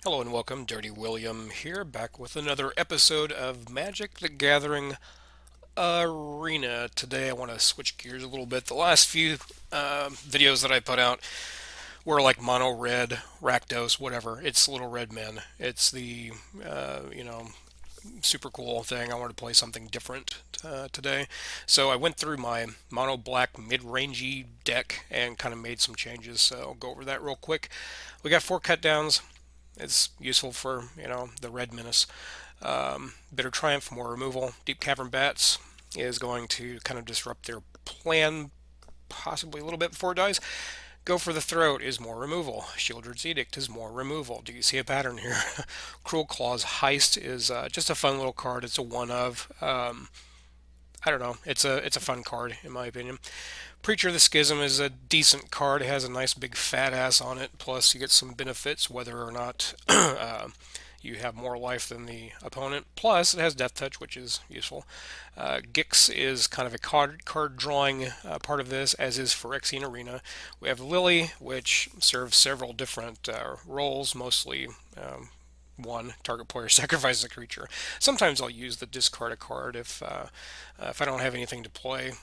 Hello and welcome, Dirty William here, back with another episode of Magic the Gathering Arena. Today I want to switch gears a little bit. The last few videos that I put out were like mono red, Rakdos, whatever. It's Little Red Men. It's the, you know, super cool thing. I wanted to play something different today. So I went through my mono black mid-rangey deck and kind of made some changes. So I'll go over that real quick. We got 4 cut downs. It's useful for, the red menace. Bitter Triumph, more removal. Deep Cavern Bats is going to kind of disrupt their plan possibly a little bit before it dies. Go for the Throat is more removal. Shieldred's Edict is more removal. Do you see a pattern here? Cruel Claw's Heist is just a fun little card. It's a one of. I don't know. It's a fun card in my opinion. Preacher of the Schism is a decent card. It has a nice big fat ass on it. Plus, you get some benefits whether or not you have more life than the opponent. Plus, it has Death Touch, which is useful. Gix is kind of a card drawing part of this, as is Phyrexian Arena. We have Lily, which serves several different roles, mostly one, target player sacrifices a creature. Sometimes I'll use the discard a card if I don't have anything to play.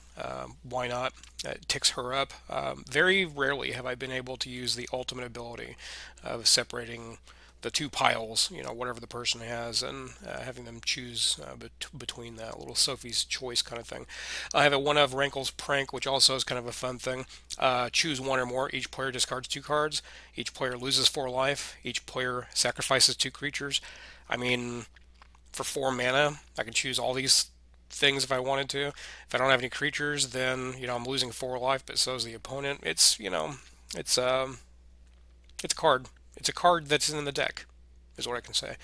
Why not? It ticks her up. Very rarely have I been able to use the ultimate ability of separating the two piles, whatever the person has, and having them choose between that little Sophie's Choice kind of thing. I have a one of Rankle's Prank, which also is kind of a fun thing. Choose one or more. Each player discards 2 cards. Each player loses 4 life. Each player sacrifices 2 creatures. I mean, for 4 mana, I can choose all these things if I wanted to. If I don't have any creatures, then I'm losing 4 life, but so is the opponent. It's it's a card. It's a card that's in the deck, is what I can say.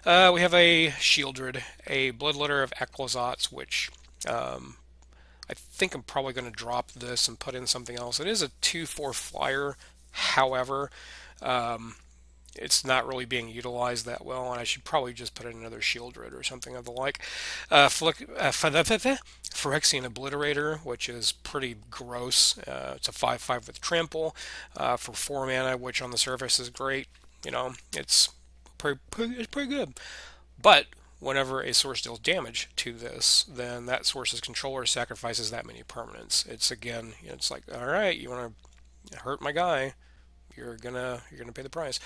We have a Shieldred, a Bloodletter of Ecclesats, which I think I'm probably going to drop this and put in something else. It is a 2/4 flyer, however, it's not really being utilized that well, and I should probably just put in another Shieldred or something of the like. Phyrexian Obliterator, which is pretty gross. It's a 5/5 with Trample for 4 mana, which on the surface is great. It's it's pretty good. But whenever a source deals damage to this, then that source's controller sacrifices that many permanents. It's again, it's like, all right, you want to hurt my guy, you're gonna pay the price.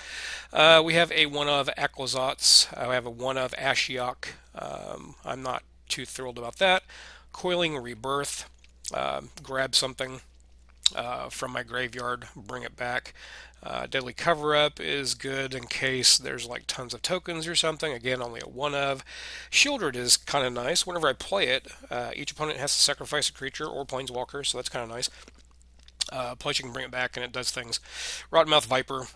We have a one of Ecclesats. I have a one of Ashiok. I'm not too thrilled about that. Coiling Rebirth. Grab something from my graveyard, bring it back. Deadly Cover Up is good in case there's like tons of tokens or something. Again, only a one of. Shieldred is kind of nice. Whenever I play it, each opponent has to sacrifice a creature or planeswalker, so that's kind of nice. Plus, you can bring it back and it does things. Rottenmouth Viper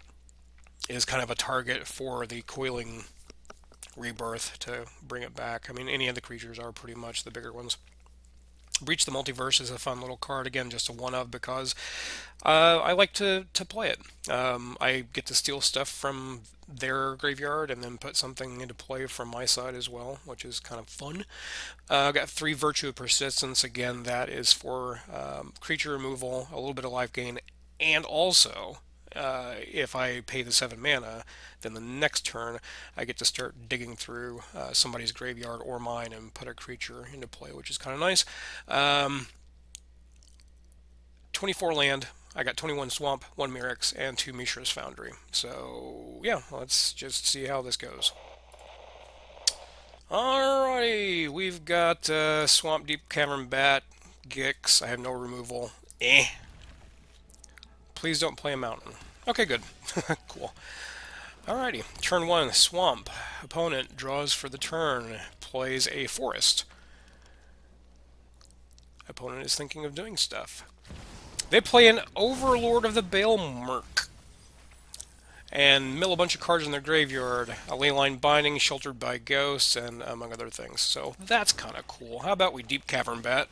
is kind of a target for the Coiling Rebirth to bring it back. I mean, any of the creatures are pretty much the bigger ones. Breach the Multiverse is a fun little card. Again, just a one of because I like to play it. I get to steal stuff from their graveyard and then put something into play from my side as well, which is kind of fun. I've got 3 Virtue of Persistence. Again, that is for creature removal, a little bit of life gain, and also if I pay the 7 mana, then the next turn I get to start digging through somebody's graveyard or mine and put a creature into play, which is kind of nice. Um, 24 land. I got 21 Swamp, 1 Mirrex, and 2 Mishra's Foundry. So, yeah, let's just see how this goes. Alrighty, we've got Swamp Deep Cavern Bat, Gix. I have no removal. Eh. Please don't play a mountain. Okay, good. Cool. Alrighty, turn 1, Swamp. Opponent draws for the turn, plays a Forest. Opponent is thinking of doing stuff. They play an Overlord of the Baelmurk and mill a bunch of cards in their graveyard. A Leyline Binding, Sheltered by Ghosts, and among other things. So that's kind of cool. How about we Deep Cavern Bat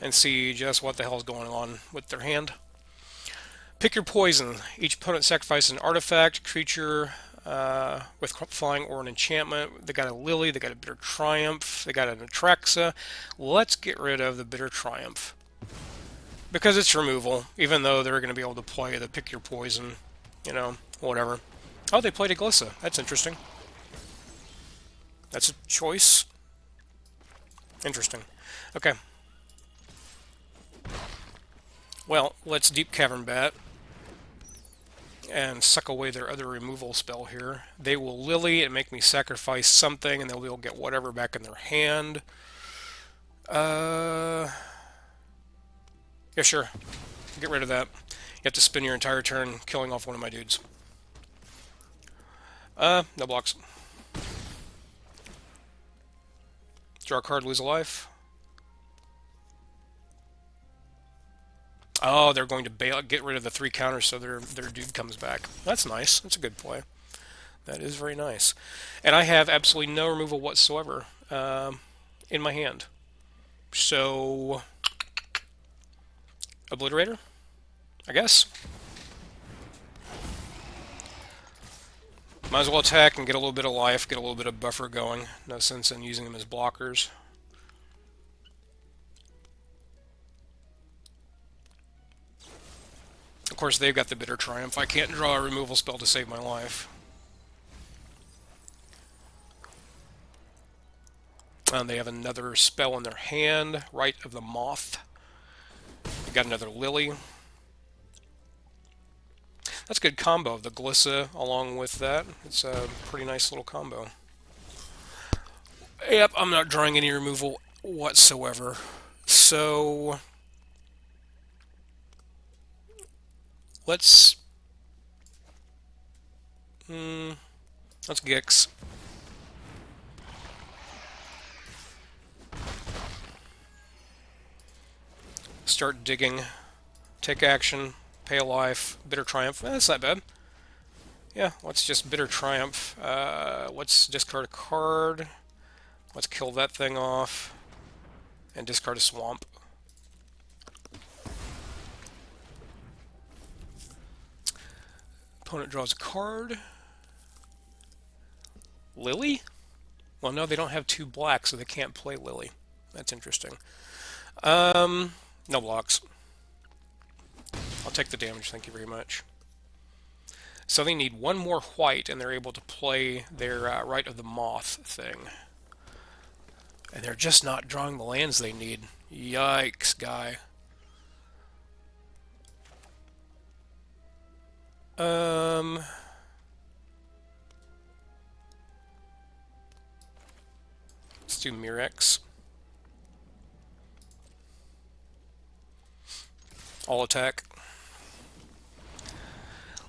and see just what the hell's going on with their hand? Pick your poison. Each opponent sacrifices an artifact, creature with flying or an enchantment. They got a Lily, they got a Bitter Triumph, they got an Atraxa. Let's get rid of the Bitter Triumph because it's removal, even though they're going to be able to play the Pick Your Poison, whatever. Oh, they played a Glissa. That's interesting. That's a choice. Interesting. Okay. Well, let's Deep Cavern Bat and suck away their other removal spell here. They will Lily and make me sacrifice something, and they'll be able to get whatever back in their hand. Yeah, sure. Get rid of that. You have to spend your entire turn killing off one of my dudes. No blocks. Draw a card, lose a life. Oh, they're going to get rid of the 3 counters so their dude comes back. That's nice. That's a good play. That is very nice. And I have absolutely no removal whatsoever in my hand. So, Obliterator, I guess. Might as well attack and get a little bit of life, get a little bit of buffer going. No sense in using them as blockers. Of course, they've got the Bitter Triumph. I can't draw a removal spell to save my life. And they have another spell in their hand, Rite of the Moth. They got another Lily. That's a good combo, the Glissa along with that. It's a pretty nice little combo. Yep, I'm not drawing any removal whatsoever. So, let's Gix. Start digging. Take action. Pay a life. Bitter Triumph. That's not bad. Yeah, let's just Bitter Triumph. Let's discard a card. Let's kill that thing off. And discard a Swamp. Opponent draws a card. Lily? Well, no, they don't have 2 black, so they can't play Lily. That's interesting. No blocks. I'll take the damage, thank you very much. So they need 1 more white, and they're able to play their Rite of the Moth thing. And they're just not drawing the lands they need. Yikes, guy. Let's do Mirex. All attack.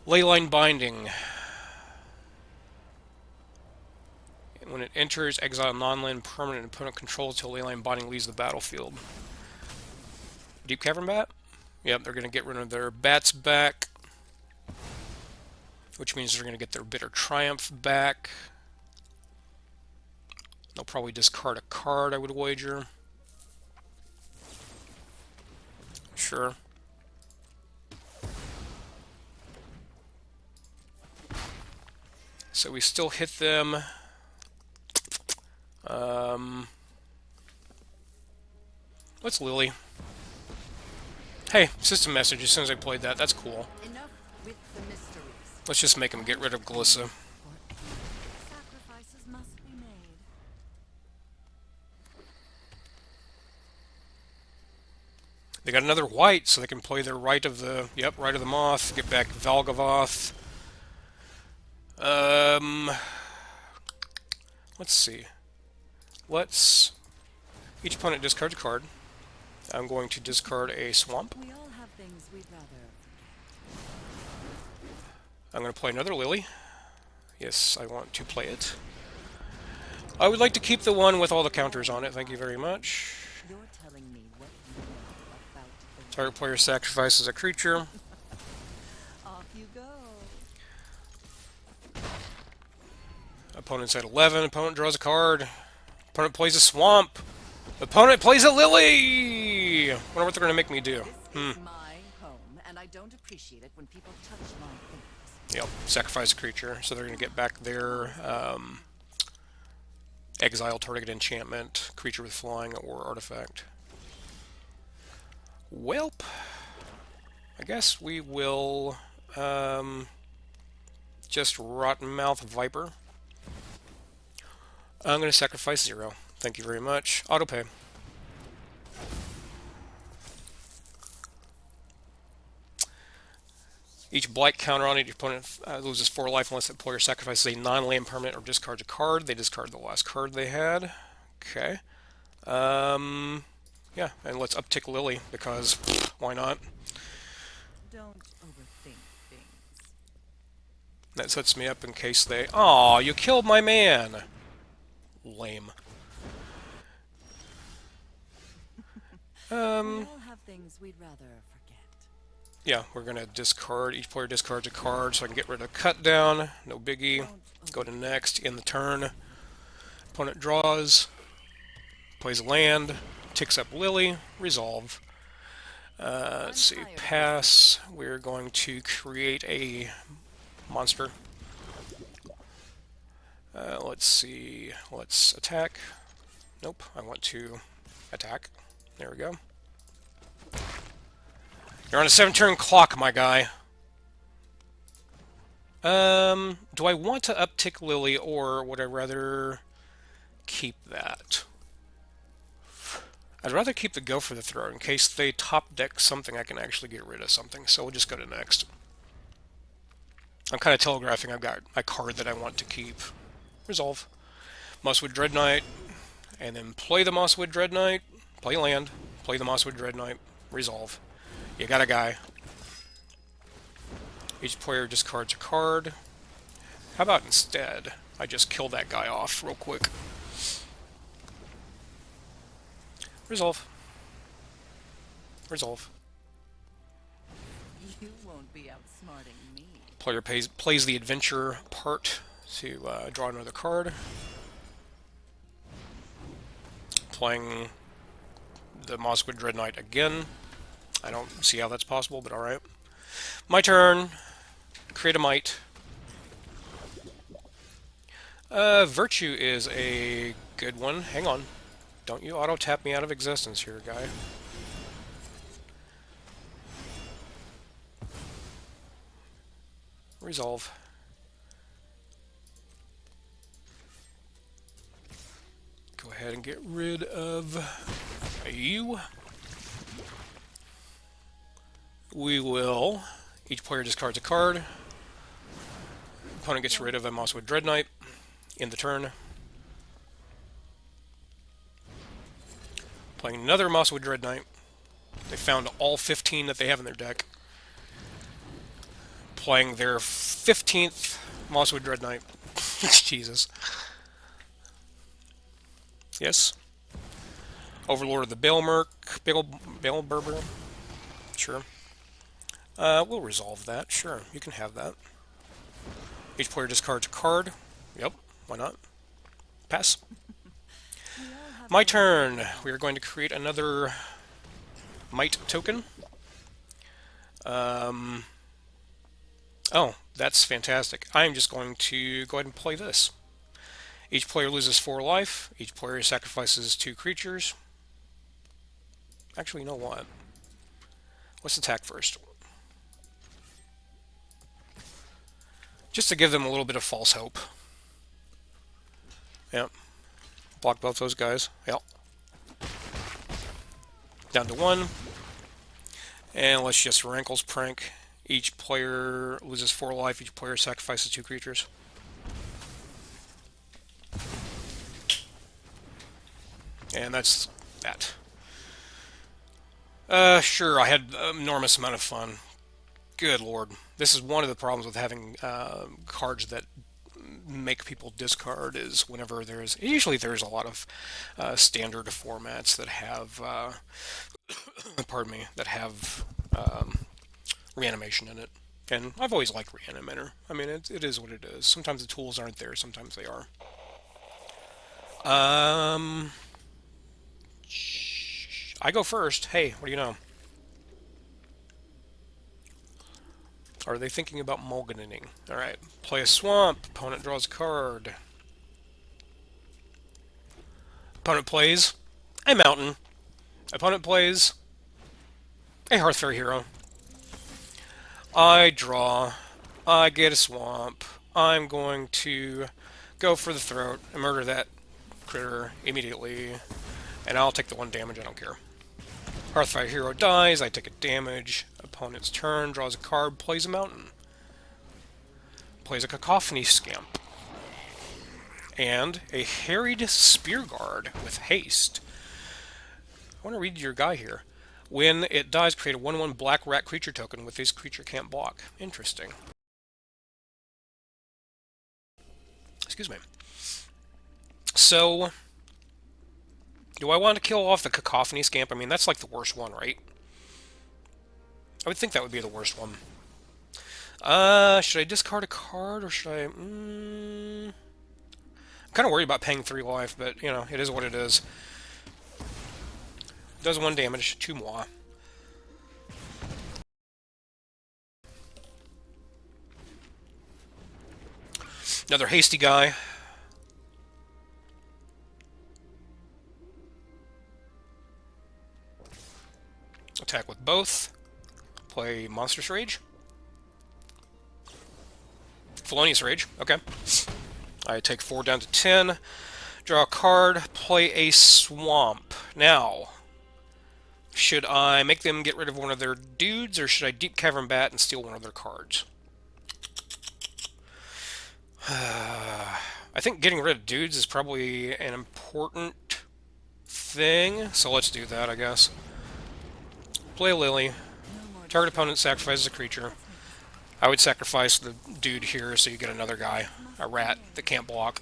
Leyline Binding. When it enters, exile non-land permanent opponent controls until Leyline Binding leaves the battlefield. Deep Cavern Bat? Yep, they're going to get rid of their bats back, which means they're going to get their Bitter Triumph back. They'll probably discard a card, I would wager. Sure. So we still hit them. What's Lily? Hey, system message as soon as I played that. That's cool. Enough with the mysteries. Let's just make him get rid of Glissa. Sacrifices must be made. They got another white, so they can play their Rite of the Rite of the Moth. Get back Valgavoth. Let's see. Each opponent discards a card. I'm going to discard a Swamp. We all have things we'd rather. I'm going to play another Lily. Yes, I want to play it. I would like to keep the one with all the counters on it. Thank you very much. You're telling me what you know about the Target player sacrifices a creature. Off you go. Opponent's at 11. Opponent draws a card. Opponent plays a Swamp. Opponent plays a Lily! Wonder what they're going to make me do. This is my home, and I don't appreciate it when people touch my things. Yep, sacrifice a creature. So they're going to get back their exile target enchantment, creature with flying, or artifact. Welp. I guess we will just Rotten Mouth Viper. I'm going to sacrifice 0. Thank you very much. Autopay. Each blight counter on it, your opponent loses 4 life unless the player sacrifices a non-land permanent or discards a card. They discard the last card they had. Okay. Yeah, and let's uptick Lily because why not? Don't overthink things. That sets me up in case they... Aw, you killed my man! Lame. We all have things we'd rather forget. Yeah, we're going to discard. Each player discards a card so I can get rid of cut down. No biggie. Go to next. In the turn. Opponent draws. Plays a land. Ticks up Lily. Resolve. Let's see. Pass. We're going to create a monster. Let's see. Let's attack. Nope. I want to attack. There we go. You're on a 7-turn clock, my guy. Do I want to uptick Lily, or would I rather keep that? I'd rather keep the Go for the Throw in case they top deck something I can actually get rid of something, so we'll just go to next. I'm kind of telegraphing I've got a card that I want to keep. Resolve. Mosswood Dreadnought, and then play the Mosswood Dreadnought, play land, play the Mosswood Dreadnought, resolve. You got a guy. Each player discards a card. How about instead, I just kill that guy off real quick. Resolve. Resolve. You won't be outsmarting me. Player plays the adventure part to draw another card. Playing the Mosswood Dreadnought again. I don't see how that's possible, but alright. My turn. Create a Might. Virtue is a good one. Hang on. Don't you auto-tap me out of existence here, guy. Resolve. Go ahead and get rid of you. We will. Each player discards a card. Opponent gets rid of a Mosswood Dreadnought in the turn. Playing another Mosswood Dreadnought. They found all 15 that they have in their deck. Playing their 15th Mosswood Dreadnought. Jesus. Yes. Overlord of the Baleberber. Sure. We'll resolve that. Sure, you can have that. Each player discards a card. Yep, why not? Pass. My turn. We are going to create another Might token. Oh, that's fantastic. I am just going to go ahead and play this. Each player loses 4 life. Each player sacrifices 2 creatures. Actually, you know what? Let's attack first. Just to give them a little bit of false hope. Yep. Block both those guys. Yep. Down to 1. And let's just Rankle's Prank. Each player loses 4 life. Each player sacrifices 2 creatures. And that's that. Sure, I had an enormous amount of fun. Good lord. This is one of the problems with having cards that make people discard is whenever usually there's a lot of standard formats that have, pardon me, that have reanimation in it. And I've always liked Reanimator. I mean, it is what it is. Sometimes the tools aren't there, sometimes they are. I go first. Hey, what do you know? Are they thinking about mulliganing? Alright, play a swamp. Opponent draws a card. Opponent plays a mountain. Opponent plays a Hearthfairy hero. I draw. I get a swamp. I'm going to go for the throat and murder that critter immediately, and I'll take the 1 damage, I don't care. Hearthfire hero dies, I take a damage. Opponent's turn, draws a card, plays a mountain. Plays a cacophony scamp. And a harried spear guard with haste. I want to read your guy here. When it dies, create a 1/1 black rat creature token with this creature can't block. Interesting. Excuse me. So, do I want to kill off the cacophony scamp? I mean, that's like the worst one, right? I would think that would be the worst one. Should I discard a card or should I? I'm kind of worried about paying 3 life, but you know, it is what it is. Does 1 damage, 2 moi. Another hasty guy. Attack with both. Play Monstrous Rage. Felonious Rage, okay. I take 4 down to 10. Draw a card, play a Swamp. Now, should I make them get rid of one of their dudes, or should I Deep Cavern Bat and steal one of their cards? I think getting rid of dudes is probably an important thing, so let's do that, I guess. Play a Lily. Target opponent sacrifices a creature. I would sacrifice the dude here so you get another guy, a rat that can't block.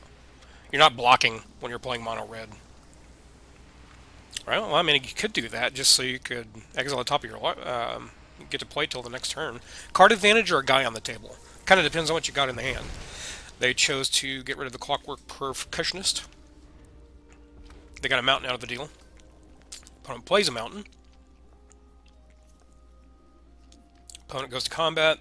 You're not blocking when you're playing mono red. Right? Well, I mean, you could do that just so you could exile the top of your get to play till the next turn. Card advantage or a guy on the table. Kind of depends on what you got in the hand. They chose to get rid of the Clockwork Percussionist. They got a mountain out of the deal. Opponent plays a mountain. Opponent goes to combat.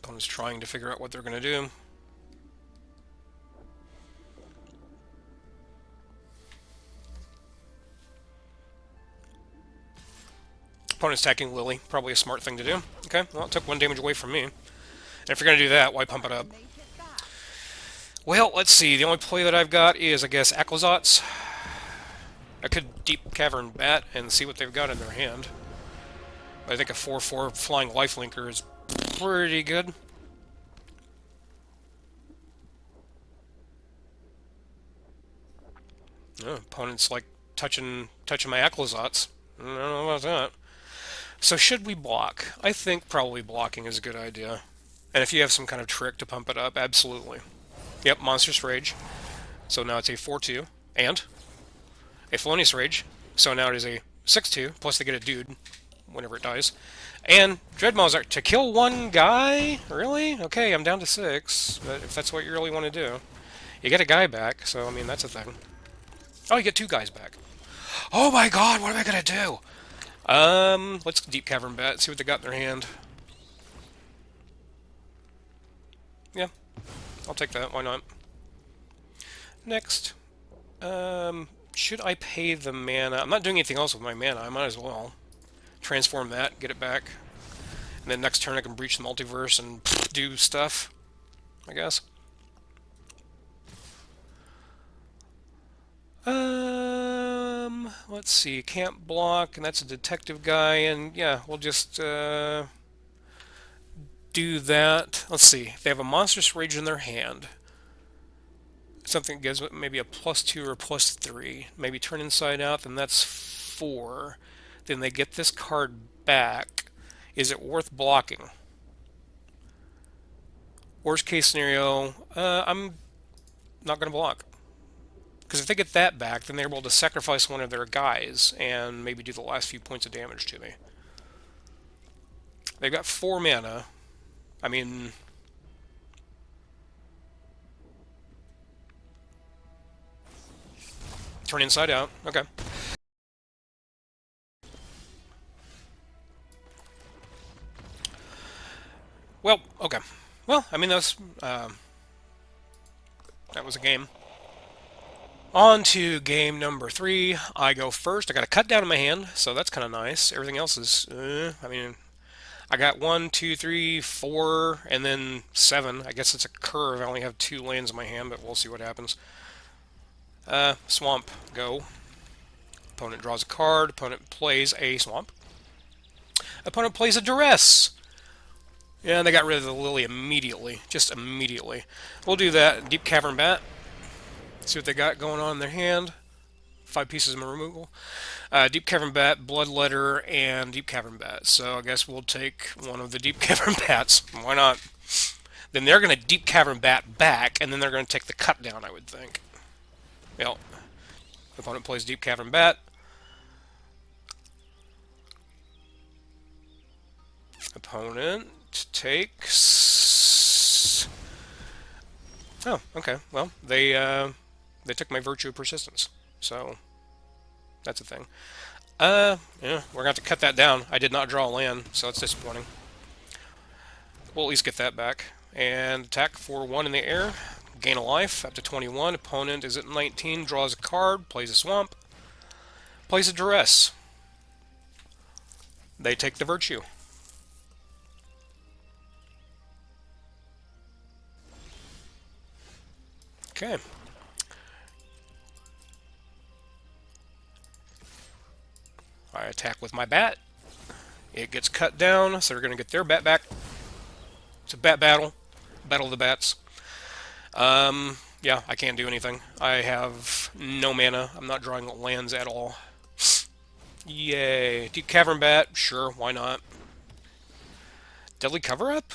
Opponent's trying to figure out what they're going to do. Opponent's attacking Lily. Probably a smart thing to do. Okay, well, it took 1 damage away from me. And if you're going to do that, why pump it up? Well, let's see. The only play that I've got is, I guess, Aclazotz. I could Deep Cavern Bat and see what they've got in their hand. I think a 4/4 Flying Lifelinker is pretty good. Oh, opponent's like touching my Aclazotz. I don't know about that. So should we block? I think probably blocking is a good idea. And if you have some kind of trick to pump it up, absolutely. Yep, Monstrous Rage. So now it's a 4/2. And a Felonious Rage. So now it is a 6/2. Plus they get a dude whenever it dies. And Dreadmaw's to kill 1 guy? Really? Okay, I'm down to 6. But if that's what you really want to do. You get a guy back, so I mean, that's a thing. Oh, you get 2 guys back. Oh my god, what am I gonna do? Let's Deep Cavern Bat, see what they got in their hand. Yeah, I'll take that, why not? Next. Should I pay the mana? I'm not doing anything else with my mana, I might as well. Transform that, get it back. And then next turn I can breach the multiverse and do stuff, I guess. Let's see, can't block, and that's a detective guy, and yeah, we'll just, do that. Let's see, if they have a Monstrous Rage in their hand, something that gives maybe a +2 or a +3, maybe turn inside out, then that's 4. Then they get this card back. Is it worth blocking? Worst case scenario, I'm not going to block. Because if they get that back, then they're able to sacrifice one of their guys and maybe do the last few points of damage to me. They've got 4 mana. I mean... Turn inside out. Okay. Well, okay. Well, I mean, that was a game. On to game number three. I go first. I got a cut down in my hand, so that's kind of nice. Everything else is, I mean, I got one, two, three, four, and then seven. I guess it's a curve. I only have two lands in my hand, but we'll see what happens. Swamp, go. Opponent draws a card. Opponent plays a swamp. Opponent plays a duress. Yeah, they got rid of the lily immediately. Just immediately. We'll do that. Deep Cavern Bat. See what they got going on in their hand. 5 pieces of removal. Deep Cavern Bat, Bloodletter, and Deep Cavern Bat. So I guess we'll take one of the Deep Cavern Bats. Why not? Then they're going to Deep Cavern Bat back, and then they're going to take the cut down, I would think. Yep. Opponent plays Deep Cavern Bat. Opponent takes. Oh, okay. Well, they took my Virtue of Persistence, so that's a thing. Yeah, we're gonna have to cut that down. I did not draw a land, so it's disappointing. We'll at least get that back. And attack for 1 in the air. Gain a life up to 21. Opponent is at 19. Draws a card. Plays a swamp. Plays a duress. They take the virtue. Okay. I attack with my bat. It gets cut down, so they're going to get their bat back. It's a bat battle. Battle of the bats. Yeah, I can't do anything. I have no mana. I'm not drawing lands at all. Yay. Deep Cavern Bat, sure, why not? Deadly Cover Up?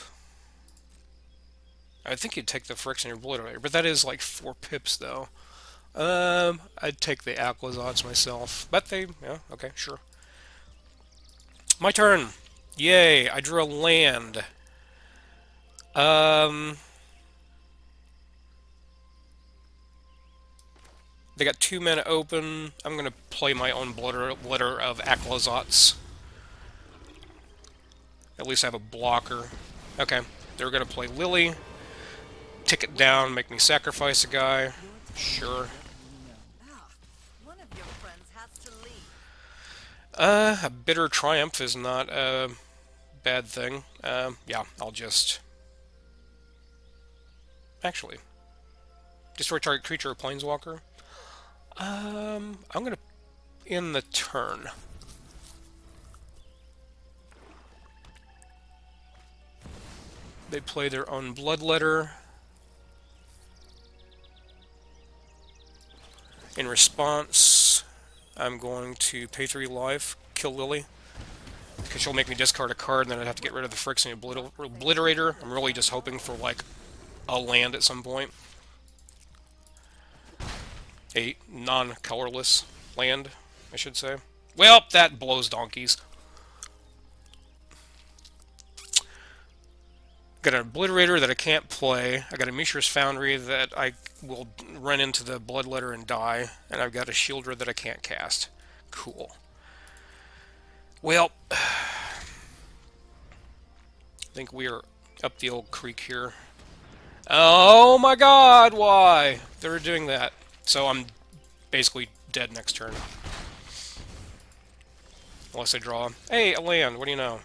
I think you'd take the Friction Obliterator, but that is like 4 pips though. I'd take the Aquazots myself. But they, yeah, okay, sure. My turn. Yay, I drew a land. They got 2 mana open. I'm gonna play my own Blitter of Aquazots. At least I have a blocker. Okay, they're gonna play Lily. Tick it down, make me sacrifice a guy. Sure. One of your friends has to leave. A Bitter Triumph is not a bad thing. Yeah, I'll just... Actually, destroy target creature or planeswalker. I'm gonna end the turn. They play their own Bloodletter. In response, I'm going to pay 3 life, kill Lily, because she'll make me discard a card, and then I'd have to get rid of the Friction Obliterator. I'm really just hoping for, like, a land at some point. A non-colorless land, I should say. Well, that blows donkeys. Got an Obliterator that I can't play. I got a Mishra's Foundry that I will run into the Bloodletter and die. And I've got a Shieldred that I can't cast. Cool. Well, I think we are up the old creek here. Oh my god, why? They're doing that. So I'm basically dead next turn. Unless I draw. Hey, a land, what do you know?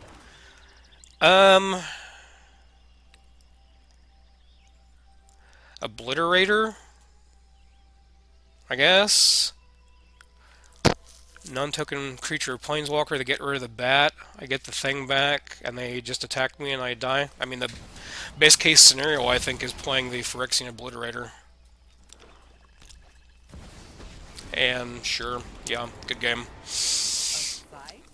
Obliterator? I guess? Non-token creature planeswalker, they get rid of the bat, I get the thing back, and they just attack me and I die. I mean, the best case scenario, I think, is playing the Phyrexian Obliterator. And sure, yeah, good game.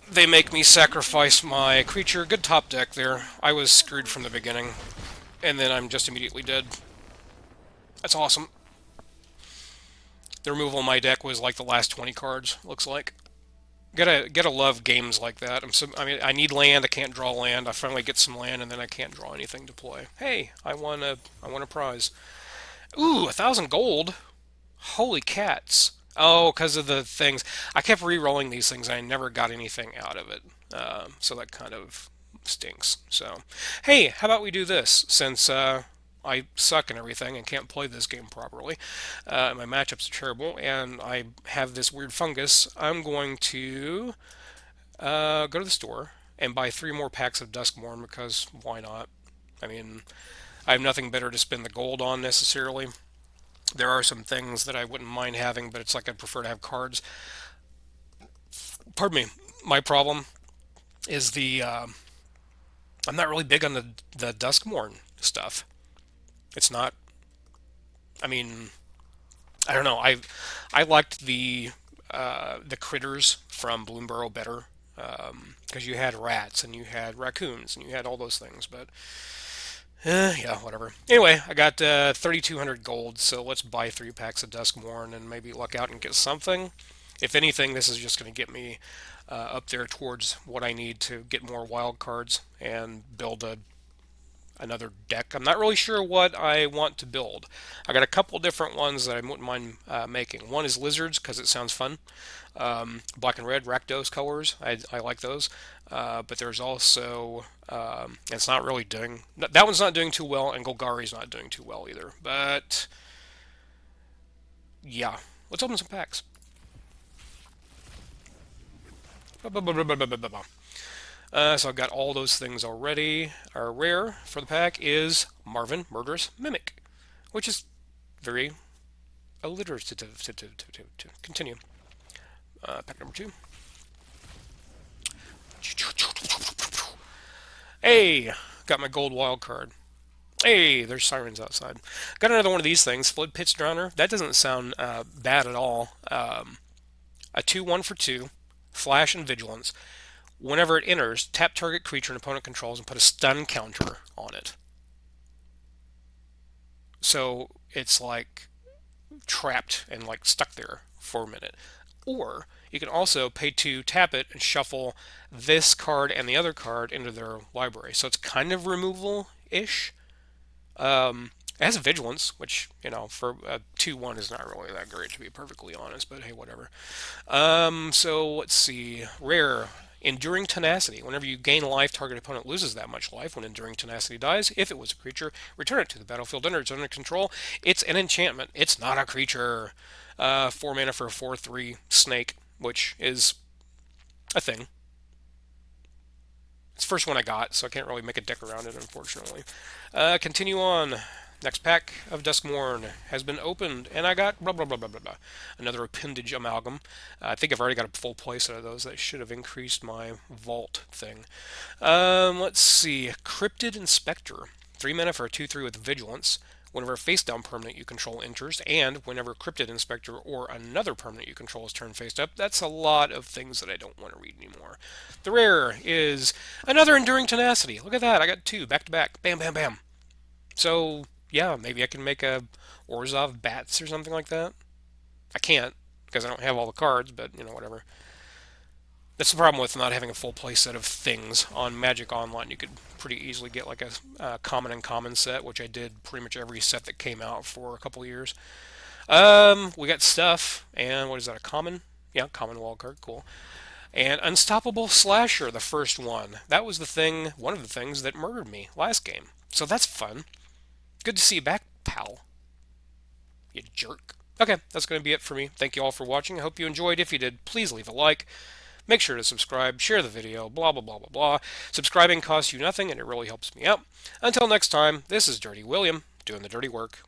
They make me sacrifice my creature. Good top deck there. I was screwed from the beginning. And then I'm just immediately dead. That's awesome. The removal of my deck was like the last 20 cards, looks like. Gotta love games like that. I mean, I need land, I can't draw land. I finally get some land, and then I can't draw anything to play. Hey, I won a prize. Ooh, 1,000 gold. Holy cats. Oh, because of the things. I kept re-rolling these things, and I never got anything out of it. So that kind of stinks. So, hey, how about we do this? Since I suck and everything and can't play this game properly. My matchups are terrible, and I have this weird fungus. I'm going to go to the store and buy 3 more packs of Duskmourn because why not? I mean, I have nothing better to spend the gold on necessarily. There are some things that I wouldn't mind having, but it's like I'd prefer to have cards. Pardon me. My problem is I'm not really big on the Duskmourn stuff. It's not. I mean, I don't know. I liked the critters from Bloomborough better because you had rats and you had raccoons and you had all those things. But yeah, whatever. Anyway, I got 3,200 gold, so let's buy 3 packs of Duskmourn and maybe luck out and get something. If anything, this is just going to get me up there towards what I need to get more wild cards and build another deck. I'm not really sure what I want to build. I got a couple different ones that I wouldn't mind making. One is lizards because it sounds fun. Black and red Rakdos colors. I like those. But there's also it's not really doing that one's not doing too well, and Golgari's not doing too well either. But yeah, let's open some packs. So I've got all those things already. Our rare for the pack is Marvin Murderous Mimic, which is very alliterative. To continue. Pack number 2. Hey, got my gold wild card. Hey, there's sirens outside. Got another one of these things, Flood Pitch Drowner. That doesn't sound bad at all. A 2/1 for 2, Flash and Vigilance. Whenever it enters, tap target creature an opponent controls and put a stun counter on it. So it's like trapped and like stuck there for a minute. Or you can also pay 2, tap it, and shuffle this card and the other card into their library. So it's kind of removal ish. It has a vigilance, which, for a 2/1 is not really that great, to be perfectly honest, but hey, whatever. So let's see. Rare. Enduring Tenacity. Whenever you gain life, target opponent loses that much life. When Enduring Tenacity dies, if it was a creature, return it to the battlefield under its own control. It's an enchantment. It's not a creature. 4 mana for a 4/3 snake, which is a thing. It's the first one I got, so I can't really make a deck around it, unfortunately. Continue on. Next pack of Duskmourn has been opened, and I got blah blah blah blah blah blah. Another appendage amalgam. I think I've already got a full playset of those. That should have increased my vault thing. Let's see. Cryptid Inspector. 3 mana for a 2/3 with vigilance. Whenever a face down permanent you control enters, and whenever Cryptid Inspector or another permanent you control is turned face up. That's a lot of things that I don't want to read anymore. The rare is another Enduring Tenacity. Look at that. I got 2 back to back. Bam, bam, bam. So, yeah, maybe I can make a Orzhov Bats or something like that. I can't because I don't have all the cards, but, whatever. That's the problem with not having a full playset of things on Magic Online. You could pretty easily get like a common and common set, which I did pretty much every set that came out for a couple years. We got stuff, and what is that? A common? Yeah, common wild card, cool. And Unstoppable Slasher, the first one. That was one of the things that murdered me last game. So that's fun. Good to see you back, pal. You jerk. Okay, that's going to be it for me. Thank you all for watching. I hope you enjoyed. If you did, please leave a like. Make sure to subscribe, share the video, blah, blah, blah, blah, blah. Subscribing costs you nothing, and it really helps me out. Until next time, this is Dirty William, doing the dirty work.